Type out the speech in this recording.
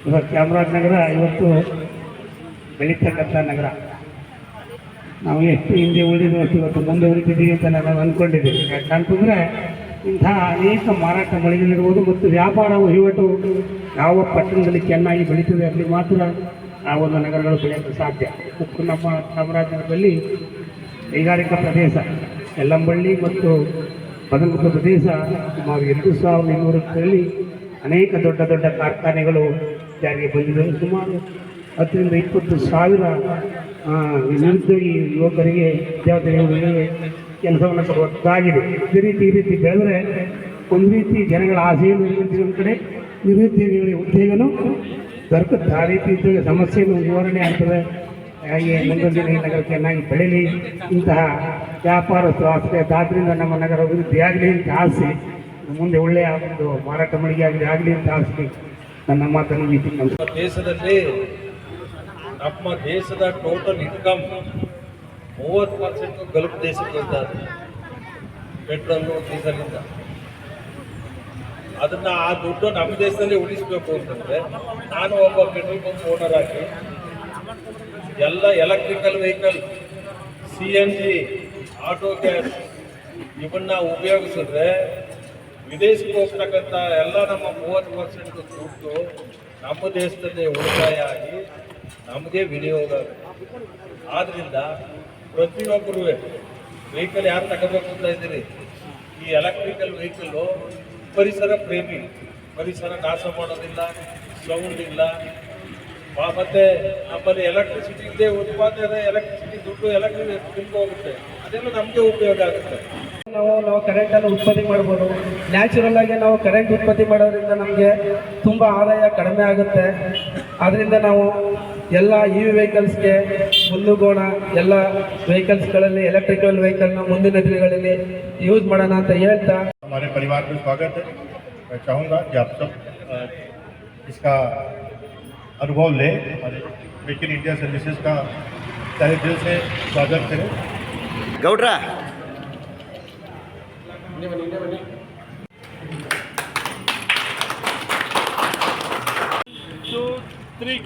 ಇವಾಗ ಚಾಮರಾಜನಗರ ಇವತ್ತು ಬೆಳೀತಕ್ಕಂಥ ನಗರ. ನಾವು ಎಷ್ಟು ಹಿಂದೆ ಉಳಿದಿದ್ವು ಅಷ್ಟು ಇವತ್ತು ಮುಂದೆ ಉಳಿತಿದ್ದೀವಿ ಅಂತ ನಾವು ಅಂದ್ಕೊಂಡಿದ್ದೀವಿ. ಯಾಕಂತಂದರೆ ಇಂಥ ಅನೇಕ ಮಾರಾಟ ಮಳಿಗೆಗಳಿರ್ಬೋದು ಮತ್ತು ವ್ಯಾಪಾರ ವಹಿವಾಟು ಯಾವ ಪಟ್ಟಣದಲ್ಲಿ ಚೆನ್ನಾಗಿ ಬೆಳೀತದೆ ಅಲ್ಲಿ ಮಾತ್ರ ಆ ಒಂದು ನಗರಗಳು ಬೆಳೆಯಲು ಸಾಧ್ಯ. ಮತ್ತು ನಮ್ಮ ಚಾಮರಾಜನಗರದಲ್ಲಿ ಕೈಗಾರಿಕಾ ಪ್ರದೇಶ ಯಲ್ಲಂಬಳ್ಳಿ ಮತ್ತು ಬದನಗುಡ್ಡ ಪ್ರದೇಶ ಸುಮಾರು 2200 ಅನೇಕ ದೊಡ್ಡ ದೊಡ್ಡ ಕಾರ್ಖಾನೆಗಳು ಜಾರಿಗೆ ಬಂದಿದೆ. ಸುಮಾರು 10 ರಿಂದ 20 ಸಾವಿರ ನಿರುದ್ಯೋಗಿ ಯುವಕರಿಗೆ ವಿದ್ಯಾರ್ಥಿಗಳಿಗೆ ಕೆಲಸವನ್ನು ಕೊಡುವಂತಾಗಿದೆ. ಈ ರೀತಿ ಬೆಳೆದರೆ ಒಂದು ರೀತಿ ಜನಗಳ ಆಸೆಯನ್ನು ಒಂದು ಕಡೆ ನಿರುದ್ಯೋಗಿಗಳಿಗೆ ಉದ್ಯೋಗನೂ ದೊರಕುತ್ತೆ. ಆ ರೀತಿ ಉದ್ಯೋಗ ಸಮಸ್ಯೆಯನ್ನು ನಿವಾರಣೆ ಆಗ್ತದೆ. ಹಾಗೆ ಮುಂದೊಂದು ದಿನ ಈ ನಗರ ಚೆನ್ನಾಗಿ ಬೆಳೀಲಿ, ಇಂತಹ ವ್ಯಾಪಾರಸ್ಥರು ಆಸಕ್ತಿಯಾದ್ದರಿಂದ ನಮ್ಮ ನಗರ ಅಭಿವೃದ್ಧಿ ಆಗಲಿ ಅಂತ ಆಸೆ, ಮುಂದೆ ಒಳ್ಳೆಯ ಒಂದು ಮಾರಾಟ ಮಳಿಗೆ ಆಗಲಿ ಅಂತ ಆಸೆ ನನ್ನ ಮಾತನ್ನು ದೇಶದಲ್ಲಿ ನಮ್ಮ ದೇಶದ ಟೋಟಲ್ ಇನ್ಕಮ್ 30% ಗಲ್ಫ್ ದೇಶಕ್ಕೆ ಪೆಟ್ರೋಲು ಡೀಸೆಲಿಂದ. ಅದನ್ನ ಆ ದುಡ್ಡು ನಮ್ಮ ದೇಶದಲ್ಲಿ ಉಳಿಸಬೇಕು ಅಂತಂದ್ರೆ ನಾನು ಒಬ್ಬ ಪೆಟ್ರೋಲ್ ಬಂಕ್ ಓನರ್ ಆಗಿ ಎಲ್ಲ electrical vehicle, CNG, auto gas ಇವನ್ನ ಉಪಯೋಗಿಸಿದ್ರೆ ವಿದೇಶಕ್ಕೆ ಹೋಗ್ತಕ್ಕಂಥ ಎಲ್ಲ ನಮ್ಮ 30% ದುಡ್ಡು ನಮ್ಮ ದೇಶದಲ್ಲಿ ಉಳಿತಾಯ ಆಗಿ ನಮಗೆ ವಿನಿಯೋಗ ಆಗುತ್ತೆ. ಆದ್ದರಿಂದ ಪ್ರತಿಯೊಬ್ಬರು ವೆಹಿಕಲ್ ಯಾರು ತಗೋಬೇಕು ಅಂತ ಇದ್ದೀರಿ, ಈ ಎಲೆಕ್ಟ್ರಿಕಲ್ ವೆಹಿಕಲ್ಲು ಪರಿಸರ ಪ್ರೇಮಿ, ಪರಿಸರ ನಾಶ ಮಾಡೋದಿಲ್ಲ, ಸೌಂಡ್ ಇಲ್ಲ, ಮತ್ತು ನಮ್ಮಲ್ಲಿ ಎಲೆಕ್ಟ್ರಿಸಿಟಿ ಇದೆ ಉತ್ಪಾದನೆ, ಎಲೆಕ್ಟ್ರಿಸಿಟಿ ದುಡ್ಡು ಎಲೆಕ್ಟ್ರಿಸಿಟಿ ತುಂಬ ಹೋಗುತ್ತೆ, ಅದೆಲ್ಲ ನಮಗೆ ಉಪಯೋಗ ಆಗುತ್ತೆ. ನಾವು ಕರೆಂಟನ್ನು ಉತ್ಪತ್ತಿ ಮಾಡ್ಬೋದು. ನ್ಯಾಚುರಲ್ ಆಗಿ ನಾವು ಕರೆಂಟ್ ಉತ್ಪತ್ತಿ ಮಾಡೋದ್ರಿಂದ ನಮಗೆ ತುಂಬ ಆದಾಯ ಕಡಿಮೆ ಆಗುತ್ತೆ. ಆದ್ದರಿಂದ ನಾವು ಎಲ್ಲ EV ವೆಹಿಕಲ್ಸ್ಗೆ ಮುಂದೂಗೋಣ. ಎಲ್ಲ ವೆಹಿಕಲ್ಸ್ಗಳಲ್ಲಿ ಎಲೆಕ್ಟ್ರಿಕಲ್ ವೆಹಿಕಲ್ನ ಮುಂದಿನ ದಿನಗಳಲ್ಲಿ ಯೂಸ್ ಮಾಡೋಣ ಅಂತ ಹೇಳ್ತಾ हमारे परिवार में स्वागत है। मैं चाहूँगा कि आप सब इसका अनुभव लें और मेक इन इंडिया सर्विसेज का तहे दिल से स्वागत करें। गौड्रा 2, 3